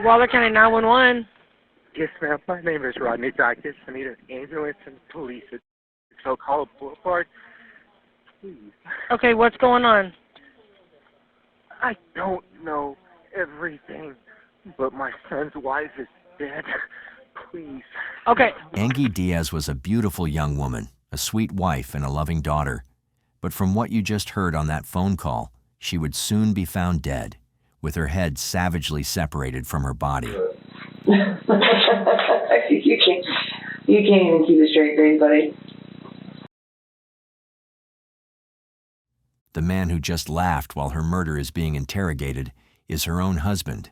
Waller County 911. Yes, ma'am. My name is Rodney Dacus. I need an ambulance and police at so-called Boulevard. Please. Okay, what's going on? I don't know everything, but my son's wife is dead. Please. Okay. Angie Diaz was a beautiful young woman, a sweet wife and a loving daughter. But from what you just heard on that phone call, she would soon be found dead, with her head savagely separated from her body. You can't even keep a straight face, buddy. The man who just laughed while her murder is being interrogated is her own husband,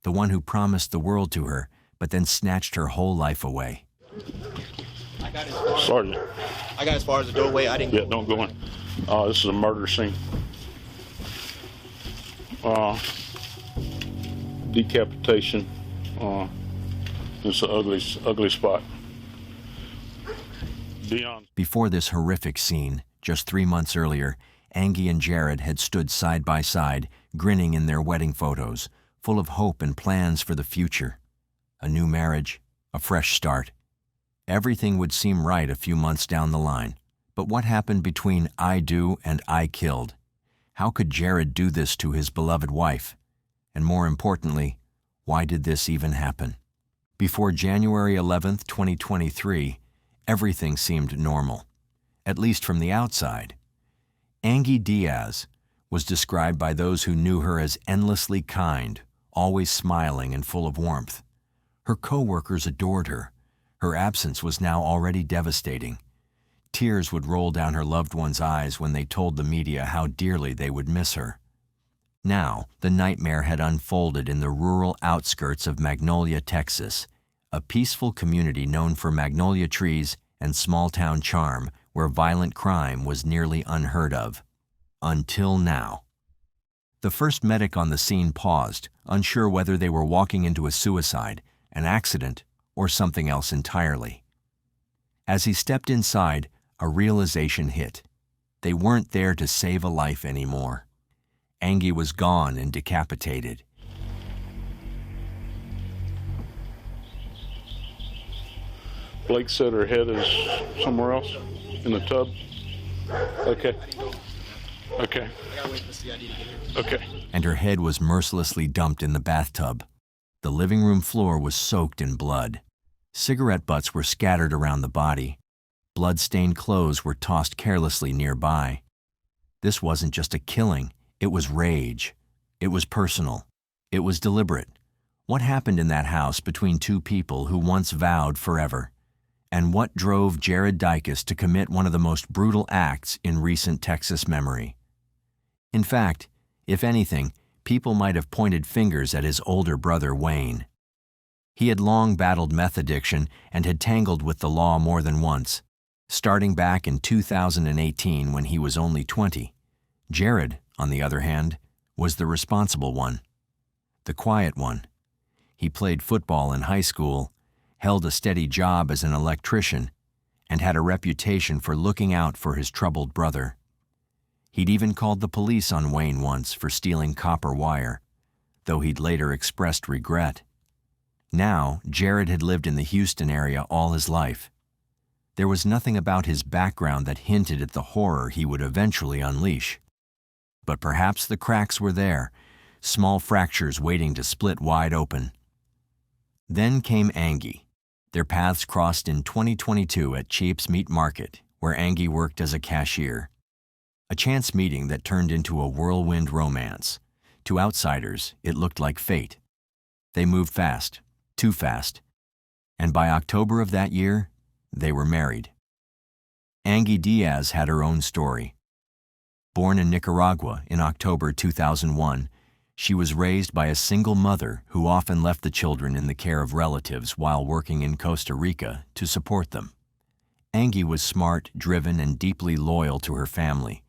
the one who promised the world to her, but then snatched her whole life away. Sergeant. I got as far as the doorway. I didn't. Yeah, don't go in. This is a murder scene. Decapitation. It's an ugly spot. Before this horrific scene, just 3 months earlier, Angie and Jared had stood side by side, grinning in their wedding photos, full of hope and plans for the future. A new marriage, a fresh start. Everything would seem right a few months down the line. But what happened between I do and I killed? How could Jared do this to his beloved wife? And more importantly, why did this even happen? Before January 11th, 2023, everything seemed normal, at least from the outside. Angie Diaz was described by those who knew her as endlessly kind, always smiling and full of warmth. Her co-workers adored her. Her absence was now already devastating. Tears would roll down her loved ones' eyes when they told the media how dearly they would miss her. Now, the nightmare had unfolded in the rural outskirts of Magnolia, Texas, a peaceful community known for magnolia trees and small-town charm where violent crime was nearly unheard of. Until now. The first medic on the scene paused, unsure whether they were walking into a suicide, an accident, or something else entirely. As he stepped inside, a realization hit. They weren't there to save a life anymore. Angie was gone and decapitated. Blake said her head is somewhere else in the tub. Okay. Okay. Okay. And her head was mercilessly dumped in the bathtub. The living room floor was soaked in blood. Cigarette butts were scattered around the body. Blood-stained clothes were tossed carelessly nearby. This wasn't just a killing, it was rage. It was personal. It was deliberate. What happened in that house between two people who once vowed forever? And what drove Jared Dicus to commit one of the most brutal acts in recent Texas memory? In fact, if anything, people might have pointed fingers at his older brother Wayne. He had long battled meth addiction and had tangled with the law more than once, starting back in 2018 when he was only 20. Jared, on the other hand, was the responsible one, the quiet one. He played football in high school, held a steady job as an electrician, and had a reputation for looking out for his troubled brother. He'd even called the police on Wayne once for stealing copper wire, though he'd later expressed regret. Now, Jared had lived in the Houston area all his life. There was nothing about his background that hinted at the horror he would eventually unleash. But perhaps the cracks were there, small fractures waiting to split wide open. Then came Angie. Their paths crossed in 2022 at Cheap's Meat Market, where Angie worked as a cashier. A chance meeting that turned into a whirlwind romance. To outsiders, it looked like fate. They moved fast, too fast, and by October of that year, they were married. Angie Diaz had her own story. Born in Nicaragua in October 2001, she was raised by a single mother who often left the children in the care of relatives while working in Costa Rica to support them. Angie was smart, driven, and deeply loyal to her family.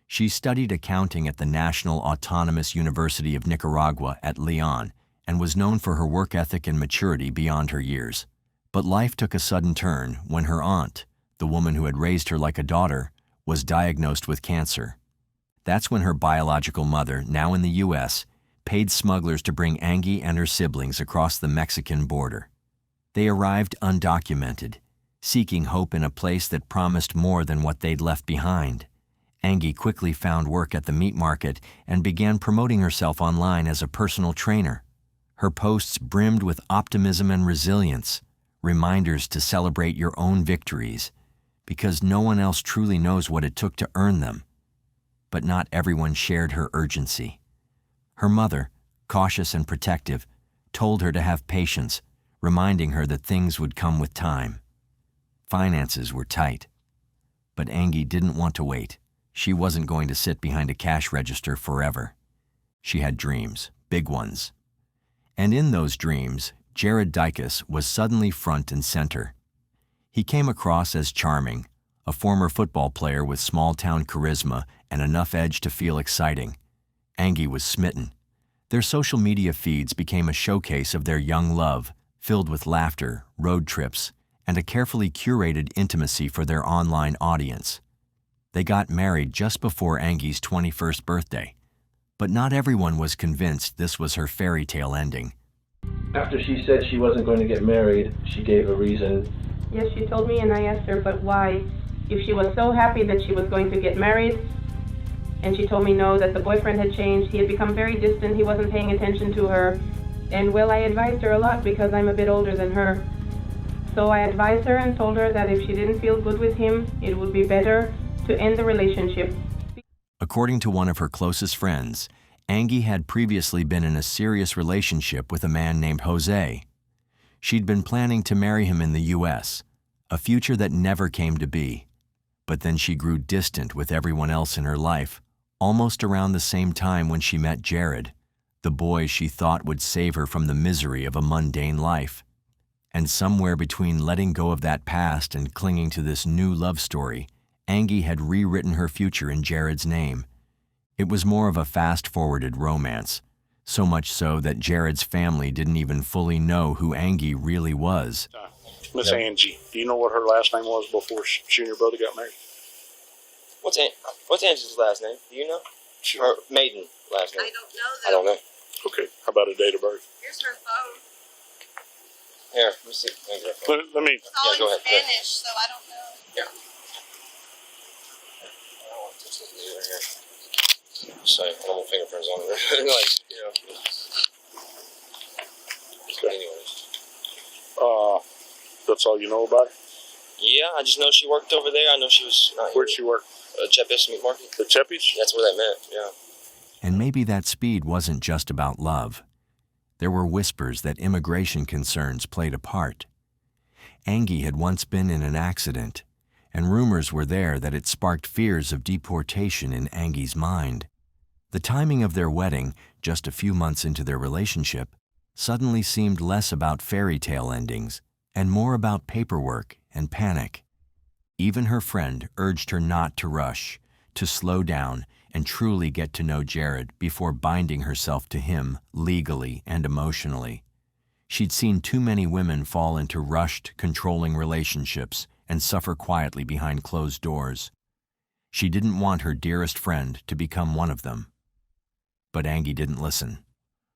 She studied accounting at the National Autonomous University of Nicaragua at Leon and was known for her work ethic and maturity beyond her years. But life took a sudden turn when her aunt, the woman who had raised her like a daughter, was diagnosed with cancer. That's when her biological mother, now in the U.S., paid smugglers to bring Angie and her siblings across the Mexican border. They arrived undocumented, seeking hope in a place that promised more than what they'd left behind. Angie quickly found work at the meat market and began promoting herself online as a personal trainer. Her posts brimmed with optimism and resilience, reminders to celebrate your own victories, because no one else truly knows what it took to earn them. But not everyone shared her urgency. Her mother, cautious and protective, told her to have patience, reminding her that things would come with time. Finances were tight. But Angie didn't want to wait. She wasn't going to sit behind a cash register forever. She had dreams, big ones. And in those dreams, Jared Dykus was suddenly front and center. He came across as charming, a former football player with small-town charisma and enough edge to feel exciting. Angie was smitten. Their social media feeds became a showcase of their young love, filled with laughter, road trips, and a carefully curated intimacy for their online audience. They got married just before Angie's 21st birthday, but not everyone was convinced this was her fairy tale ending. After she said she wasn't going to get married, she gave a reason. Yes, she told me, and I asked her, but why? If she was so happy that she was going to get married, and she told me no, that the boyfriend had changed, he had become very distant, he wasn't paying attention to her, and well, I advised her a lot because I'm a bit older than her. So I advised her and told her that if she didn't feel good with him, it would be better to end the relationship. According to one of her closest friends, Angie had previously been in a serious relationship with a man named Jose. She'd been planning to marry him in the U.S., a future that never came to be. But then she grew distant with everyone else in her life, almost around the same time when she met Jared, the boy she thought would save her from the misery of a mundane life. And somewhere between letting go of that past and clinging to this new love story, Angie had rewritten her future in Jared's name. It was more of a fast-forwarded romance, so much so that Jared's family didn't even fully know who Angie really was. Miss Angie, do you know what her last name was before she and your brother got married? What's Angie's last name? Do you know? Her maiden last name? I don't know that. I don't know. Okay, how about a date of birth? Here's her phone. Here, let me see. Let me. It's all go in ahead, go ahead. Spanish, so I don't know. Yeah. I don't want this either here. So, I don't want fingerprints on it. Like, you know. Okay. Anyways. That's all you know about her? Yeah, I just know she worked over there. I know she was not Where'd she work? Chepis Meat Market. The Cheppies? That's where they met, yeah. And maybe that speed wasn't just about love. There were whispers that immigration concerns played a part. Angie had once been in an accident, and rumors were there that it sparked fears of deportation in Angie's mind. The timing of their wedding, just a few months into their relationship, suddenly seemed less about fairy tale endings and more about paperwork and panic. Even her friend urged her not to rush, to slow down and truly get to know Jared before binding herself to him legally and emotionally. She'd seen too many women fall into rushed, controlling relationships and suffer quietly behind closed doors. She didn't want her dearest friend to become one of them. But Angie didn't listen.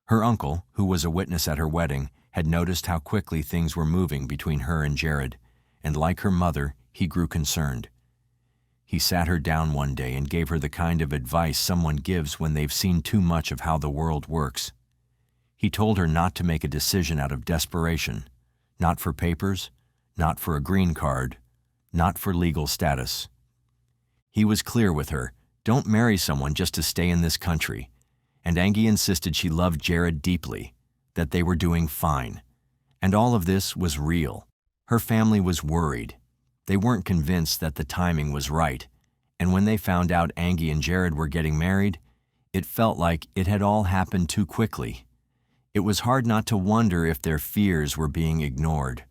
Her uncle, who was a witness at her wedding, had noticed how quickly things were moving between her and Jared, and like her mother, he grew concerned. He sat her down one day and gave her the kind of advice someone gives when they've seen too much of how the world works. He told her not to make a decision out of desperation, not for papers, not for a green card, not for legal status. He was clear with her, don't marry someone just to stay in this country, and Angie insisted she loved Jared deeply, that they were doing fine. And all of this was real. Her family was worried. They weren't convinced that the timing was right, and when they found out Angie and Jared were getting married, it felt like it had all happened too quickly. It was hard not to wonder if their fears were being ignored,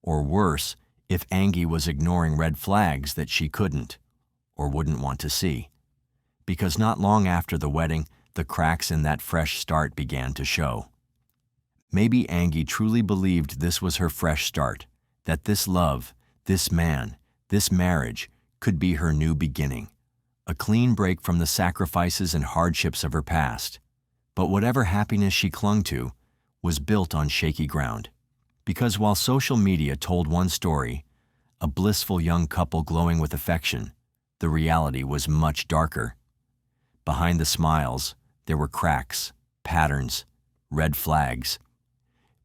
or worse, if Angie was ignoring red flags that she couldn't, or wouldn't want to see. Because not long after the wedding, the cracks in that fresh start began to show. Maybe Angie truly believed this was her fresh start, that this love, this man, this marriage could be her new beginning, a clean break from the sacrifices and hardships of her past. But whatever happiness she clung to was built on shaky ground. Because while social media told one story, a blissful young couple glowing with affection, the reality was much darker. Behind the smiles, there were cracks, patterns, red flags.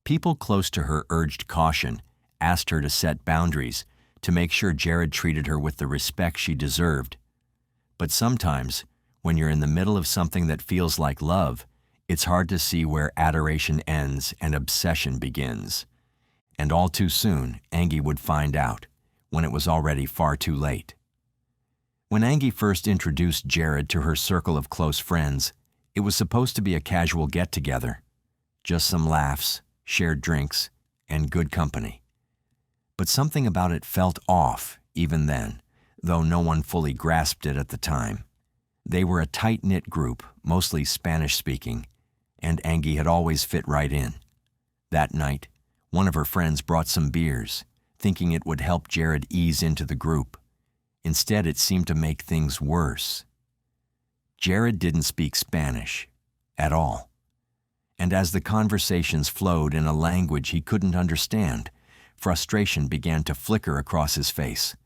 People close to her urged caution, asked her to set boundaries, to make sure Jared treated her with the respect she deserved. But sometimes, when you're in the middle of something that feels like love, it's hard to see where adoration ends and obsession begins. And all too soon, Angie would find out, when it was already far too late. When Angie first introduced Jared to her circle of close friends, it was supposed to be a casual get-together. Just some laughs, shared drinks, and good company. But something about it felt off, even then, though no one fully grasped it at the time. They were a tight-knit group, mostly Spanish-speaking, and Angie had always fit right in. That night, one of her friends brought some beers, thinking it would help Jared ease into the group. Instead, it seemed to make things worse. Jared didn't speak Spanish at all. And as the conversations flowed in a language he couldn't understand, frustration began to flicker across his face.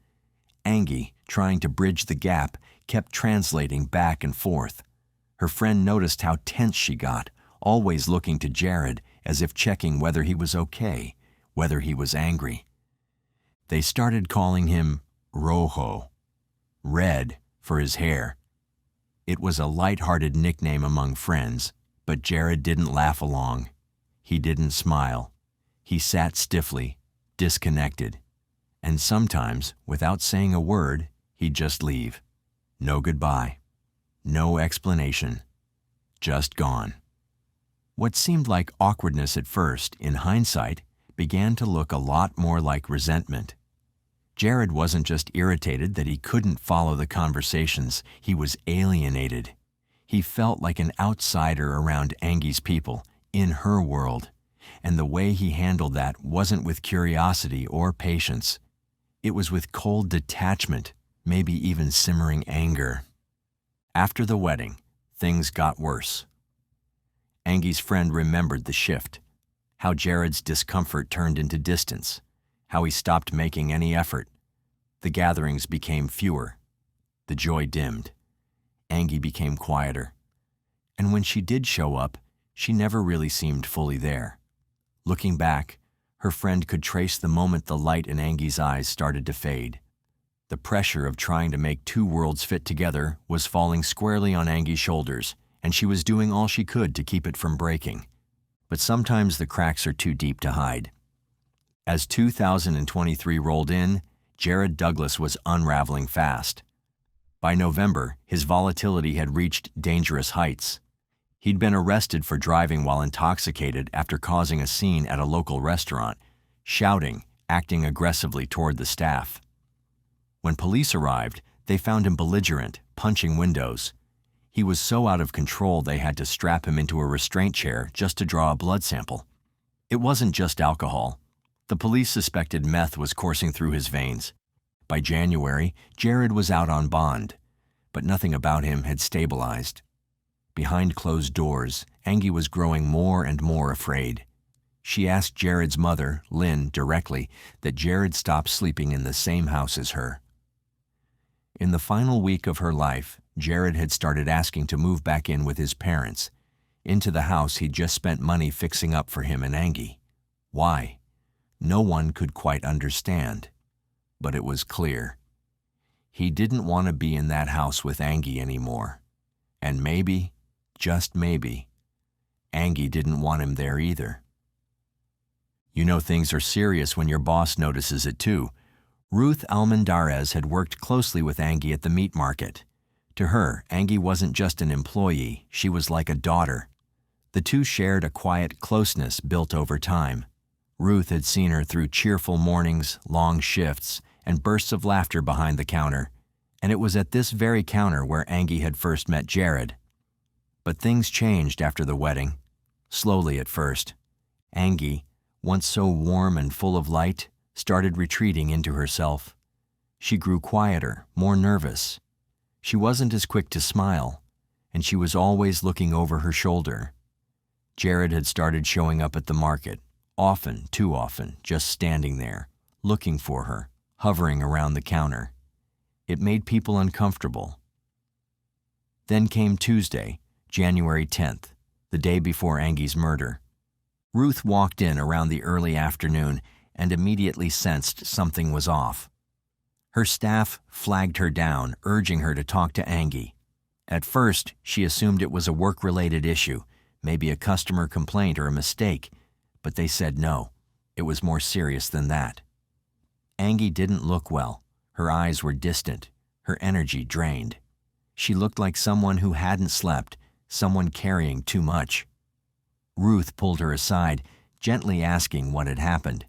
Angie, trying to bridge the gap, kept translating back and forth. Her friend noticed how tense she got, always looking to Jared as if checking whether he was okay, whether he was angry. They started calling him Rojo, red, for his hair. It was a light-hearted nickname among friends, but Jared didn't laugh along. He didn't smile. He sat stiffly, disconnected. And sometimes, without saying a word, he'd just leave. No goodbye. No explanation. Just gone. What seemed like awkwardness at first, in hindsight, began to look a lot more like resentment. Jared wasn't just irritated that he couldn't follow the conversations, he was alienated. He felt like an outsider around Angie's people, in her world, and the way he handled that wasn't with curiosity or patience. It was with cold detachment, maybe even simmering anger. After the wedding, things got worse. Angie's friend remembered the shift, how Jared's discomfort turned into distance, how he stopped making any effort. The gatherings became fewer. The joy dimmed. Angie became quieter. And when she did show up, she never really seemed fully there. Looking back, her friend could trace the moment the light in Angie's eyes started to fade. The pressure of trying to make two worlds fit together was falling squarely on Angie's shoulders, and she was doing all she could to keep it from breaking. But sometimes the cracks are too deep to hide. As 2023 rolled in, Jared Douglas was unraveling fast. By November, his volatility had reached dangerous heights. He'd been arrested for driving while intoxicated after causing a scene at a local restaurant, shouting, acting aggressively toward the staff. When police arrived, they found him belligerent, punching windows. He was so out of control they had to strap him into a restraint chair just to draw a blood sample. It wasn't just alcohol. The police suspected meth was coursing through his veins. By January, Jared was out on bond, but nothing about him had stabilized. Behind closed doors, Angie was growing more and more afraid. She asked Jared's mother, Lynn, directly that Jared stop sleeping in the same house as her. In the final week of her life, Jared had started asking to move back in with his parents, into the house he'd just spent money fixing up for him and Angie. Why? No one could quite understand, but it was clear. He didn't want to be in that house with Angie anymore. And maybe, just maybe, Angie didn't want him there either. You know things are serious when your boss notices it too. Ruth Almendarez had worked closely with Angie at the meat market. To her, Angie wasn't just an employee, she was like a daughter. The two shared a quiet closeness built over time. Ruth had seen her through cheerful mornings, long shifts, and bursts of laughter behind the counter, and it was at this very counter where Angie had first met Jared. But things changed after the wedding, slowly at first. Angie, once so warm and full of light, started retreating into herself. She grew quieter, more nervous. She wasn't as quick to smile, and she was always looking over her shoulder. Jared had started showing up at the market, often, too often, just standing there, looking for her, hovering around the counter. It made people uncomfortable. Then came Tuesday, January 10th, the day before Angie's murder. Ruth walked in around the early afternoon and immediately sensed something was off. Her staff flagged her down, urging her to talk to Angie. At first, she assumed it was a work-related issue, maybe a customer complaint or a mistake, but they said no, it was more serious than that. Angie didn't look well. Her eyes were distant, her energy drained. She looked like someone who hadn't slept, someone carrying too much. Ruth pulled her aside, gently asking what had happened.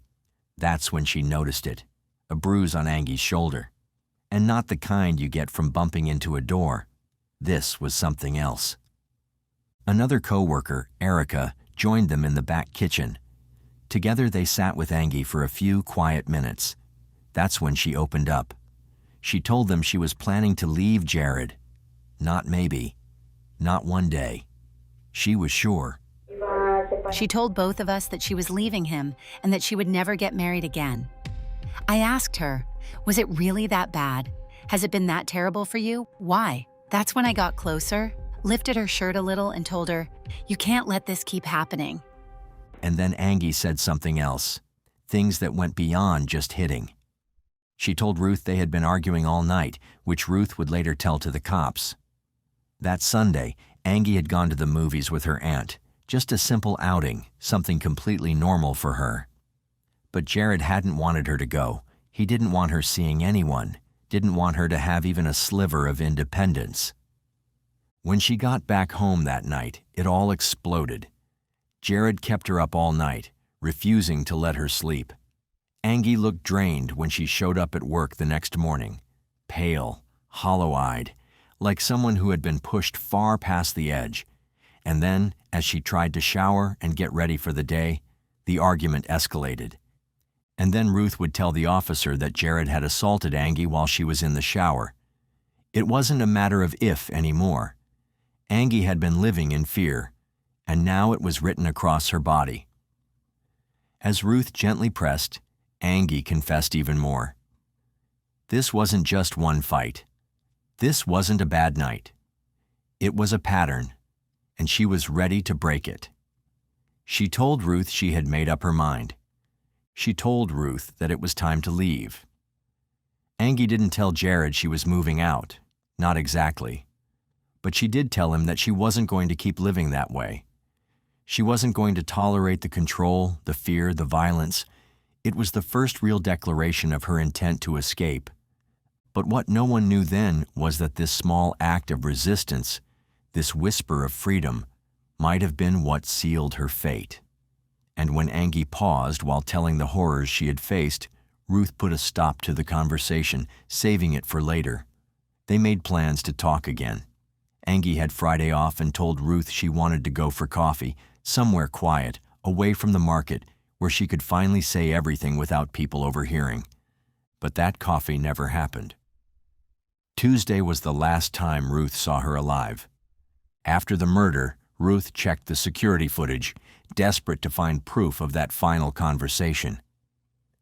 That's when she noticed it, a bruise on Angie's shoulder. And not the kind you get from bumping into a door. This was something else. Another co-worker, Erica, joined them in the back kitchen. Together they sat with Angie for a few quiet minutes. That's when she opened up. She told them she was planning to leave Jared. Not maybe. Not one day. She was sure. She told both of us that she was leaving him and that she would never get married again. I asked her, was it really that bad? Has it been that terrible for you? Why? That's when I got closer, lifted her shirt a little and told her, you can't let this keep happening. And then Angie said something else, things that went beyond just hitting. She told Ruth they had been arguing all night, which Ruth would later tell to the cops. That Sunday, Angie had gone to the movies with her aunt, just a simple outing, something completely normal for her. But Jared hadn't wanted her to go. He didn't want her seeing anyone, didn't want her to have even a sliver of independence. When she got back home that night, it all exploded. Jared kept her up all night, refusing to let her sleep. Angie looked drained when she showed up at work the next morning, pale, hollow-eyed, like someone who had been pushed far past the edge. And then, as she tried to shower and get ready for the day, the argument escalated. And then Ruth would tell the officer that Jared had assaulted Angie while she was in the shower. It wasn't a matter of if anymore. Angie had been living in fear, and now it was written across her body. As Ruth gently pressed, Angie confessed even more. This wasn't just one fight. This wasn't a bad night. It was a pattern, and she was ready to break it. She told Ruth she had made up her mind. She told Ruth that it was time to leave. Angie didn't tell Jared she was moving out, not exactly. But she did tell him that she wasn't going to keep living that way. She wasn't going to tolerate the control, the fear, the violence. It was the first real declaration of her intent to escape. But what no one knew then was that this small act of resistance, this whisper of freedom, might have been what sealed her fate. And when Angie paused while telling the horrors she had faced, Ruth put a stop to the conversation, saving it for later. They made plans to talk again. Angie had Friday off and told Ruth she wanted to go for coffee, somewhere quiet, away from the market, where she could finally say everything without people overhearing. But that coffee never happened. Tuesday was the last time Ruth saw her alive. After the murder, Ruth checked the security footage, desperate to find proof of that final conversation.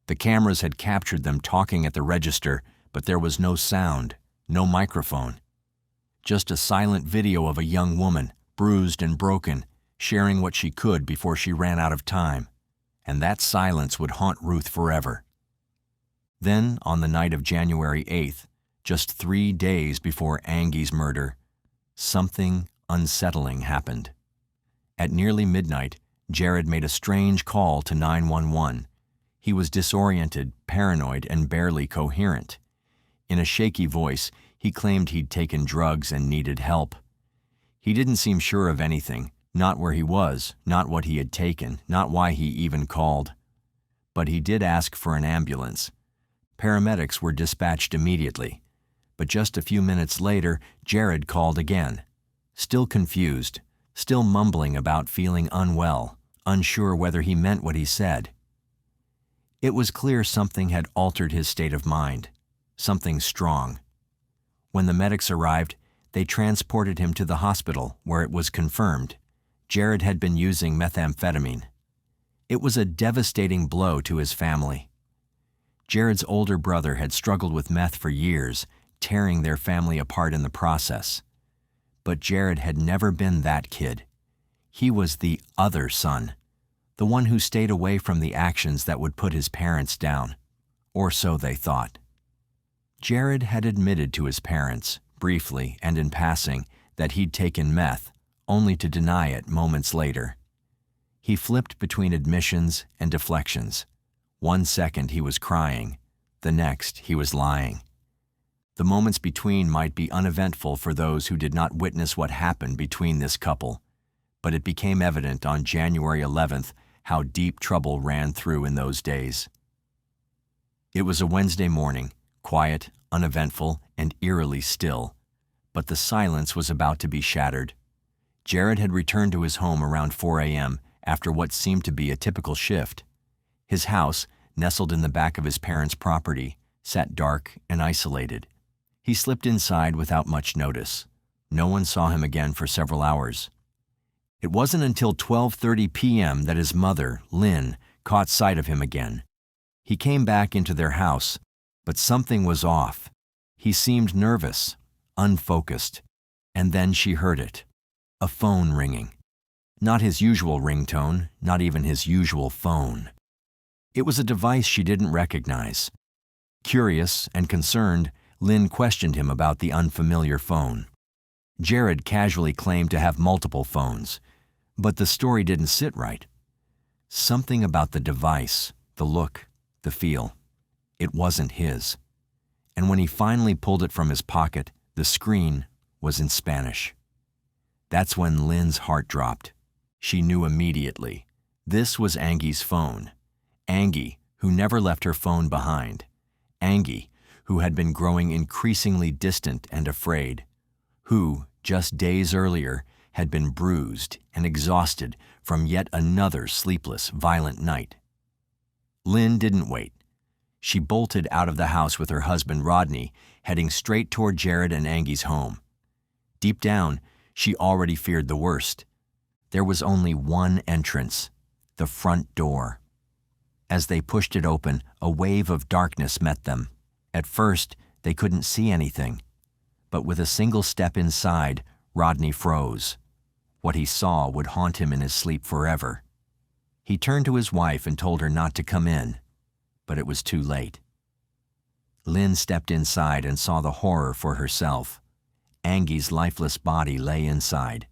The cameras had captured them talking at the register, but there was no sound, no microphone. Just a silent video of a young woman, bruised and broken, sharing what she could before she ran out of time. And that silence would haunt Ruth forever. Then, on the night of January 8th, just 3 days before Angie's murder, something unsettling happened. At nearly midnight, Jared made a strange call to 911. He was disoriented, paranoid, and barely coherent. In a shaky voice, he claimed he'd taken drugs and needed help. He didn't seem sure of anything, not where he was, not what he had taken, not why he even called. But he did ask for an ambulance. Paramedics were dispatched immediately. But just a few minutes later, Jared called again. Still confused, still mumbling about feeling unwell, unsure whether he meant what he said. It was clear something had altered his state of mind, something strong. When the medics arrived, They transported him to the hospital, where it was confirmed Jared had been using methamphetamine. It was a devastating blow to his family. Jared's older brother had struggled with meth for years, tearing their family apart in the process. But Jared had never been that kid. He was the other son, the one who stayed away from the actions that would put his parents down, or so they thought. Jared had admitted to his parents, briefly and in passing, that he'd taken meth, only to deny it moments later. He flipped between admissions and deflections. 1 second he was crying, the next he was lying. The moments between might be uneventful for those who did not witness what happened between this couple, but it became evident on January 11th how deep trouble ran through in those days. It was a Wednesday morning, quiet, uneventful, and eerily still, but the silence was about to be shattered. Jared had returned to his home around 4 a.m. after what seemed to be a typical shift. His house, nestled in the back of his parents' property, sat dark and isolated. He slipped inside without much notice. No one saw him again for several hours. It wasn't until 12:30 p.m. that his mother, Lynn, caught sight of him again. He came back into their house, but something was off. He seemed nervous, unfocused, and then she heard it. A phone ringing. Not his usual ringtone, not even his usual phone. It was a device she didn't recognize. Curious and concerned, Lynn questioned him about the unfamiliar phone. Jared casually claimed to have multiple phones, but the story didn't sit right. Something about the device, the look, the feel. It wasn't his. And when he finally pulled it from his pocket, the screen was in Spanish. That's when Lynn's heart dropped. She knew immediately. This was Angie's phone. Angie, who never left her phone behind. Angie, who had been growing increasingly distant and afraid. Who, just days earlier, had been bruised and exhausted from yet another sleepless, violent night. Lynn didn't wait. She bolted out of the house with her husband Rodney, heading straight toward Jared and Angie's home. Deep down, she already feared the worst. There was only one entrance, the front door. As they pushed it open, a wave of darkness met them. At first, they couldn't see anything. But with a single step inside, Rodney froze. What he saw would haunt him in his sleep forever. He turned to his wife and told her not to come in, but it was too late. Lynn stepped inside and saw the horror for herself. Angie's lifeless body lay inside.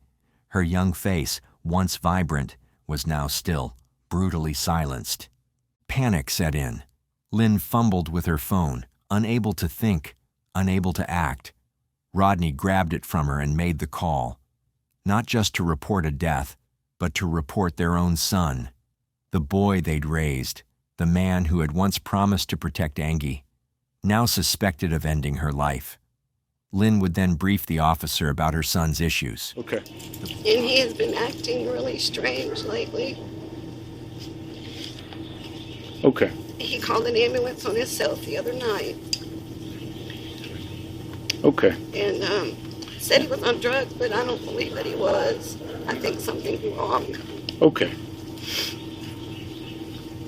Her young face, once vibrant, was now still, brutally silenced. Panic set in. Lynn fumbled with her phone, unable to think, unable to act. Rodney grabbed it from her and made the call, not just to report a death, but to report their own son, the boy they'd raised, the man who had once promised to protect Angie, now suspected of ending her life. Lynn would then brief the officer about her son's issues. Okay. And he has been acting really strange lately. Okay. He called an ambulance on himself the other night. Okay. And said he was on drugs, but I don't believe that he was. I think something's wrong. Okay.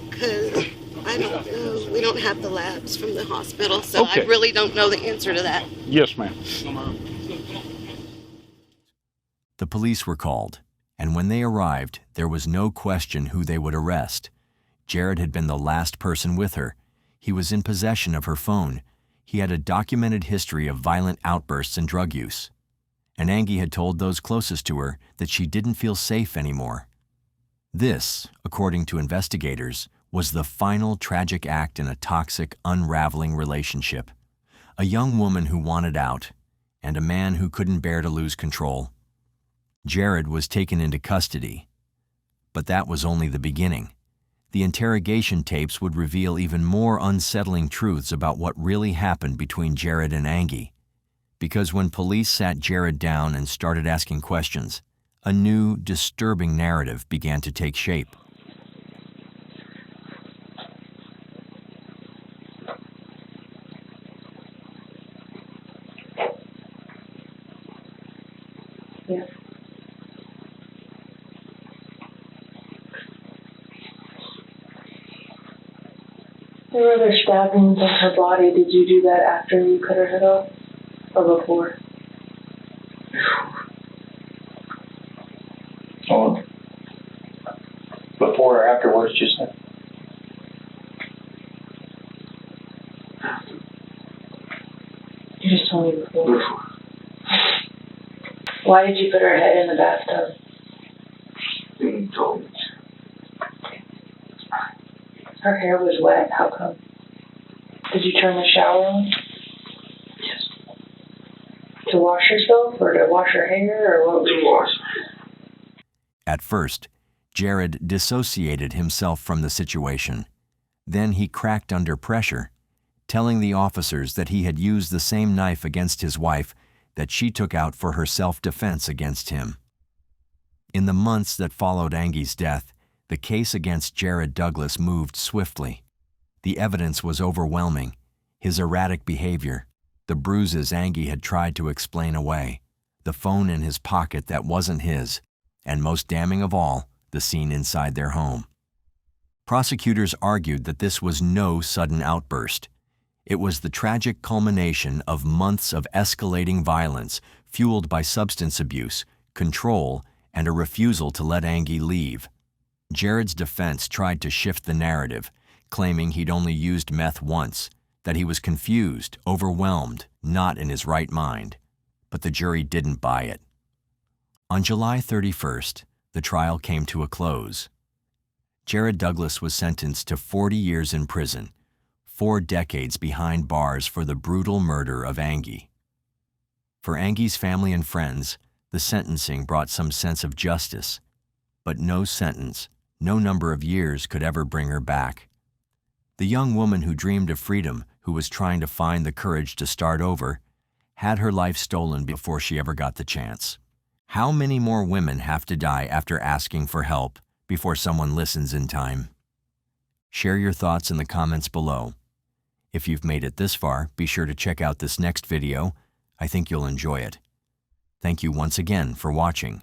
Because I don't know. We don't have the labs from the hospital, so Okay. I really don't know the answer to that. Yes, ma'am. The police were called, and when they arrived, there was no question who they would arrest. Jared had been the last person with her. He was in possession of her phone. He had a documented history of violent outbursts and drug use. And Angie had told those closest to her that she didn't feel safe anymore. This, according to investigators, was the final tragic act in a toxic, unraveling relationship. A young woman who wanted out, and a man who couldn't bear to lose control. Jared was taken into custody. But that was only the beginning. The interrogation tapes would reveal even more unsettling truths about what really happened between Jared and Angie. Because when police sat Jared down and started asking questions, a new, disturbing narrative began to take shape. Yeah. There were other stabbings on her body. Did you do that after you cut her head off? Or before? Oh, before or afterwards, you said? You just told me before. Why did you put her head in the bathtub? Being told. Her hair was wet. How come? Did you turn the shower on? Yes. To wash yourself or to wash her hair or what? To wash. At first, Jared dissociated himself from the situation. Then he cracked under pressure, telling the officers that he had used the same knife against his wife that she took out for her self-defense against him. In the months that followed Angie's death, the case against Jared Douglas moved swiftly. The evidence was overwhelming: his erratic behavior, the bruises Angie had tried to explain away, the phone in his pocket that wasn't his, and most damning of all, the scene inside their home. Prosecutors argued that this was no sudden outburst. It was the tragic culmination of months of escalating violence fueled by substance abuse, control, and a refusal to let Angie leave. Jared's defense tried to shift the narrative, claiming he'd only used meth once, that he was confused, overwhelmed, not in his right mind. But the jury didn't buy it. On July 31st, the trial came to a close. Jared Douglas was sentenced to 40 years in prison, 4 decades behind bars for the brutal murder of Angie. For Angie's family and friends, the sentencing brought some sense of justice, but no sentence, no number of years could ever bring her back. The young woman who dreamed of freedom, who was trying to find the courage to start over, had her life stolen before she ever got the chance. How many more women have to die after asking for help before someone listens in time? Share your thoughts in the comments below. If you've made it this far, be sure to check out this next video. I think you'll enjoy it. Thank you once again for watching.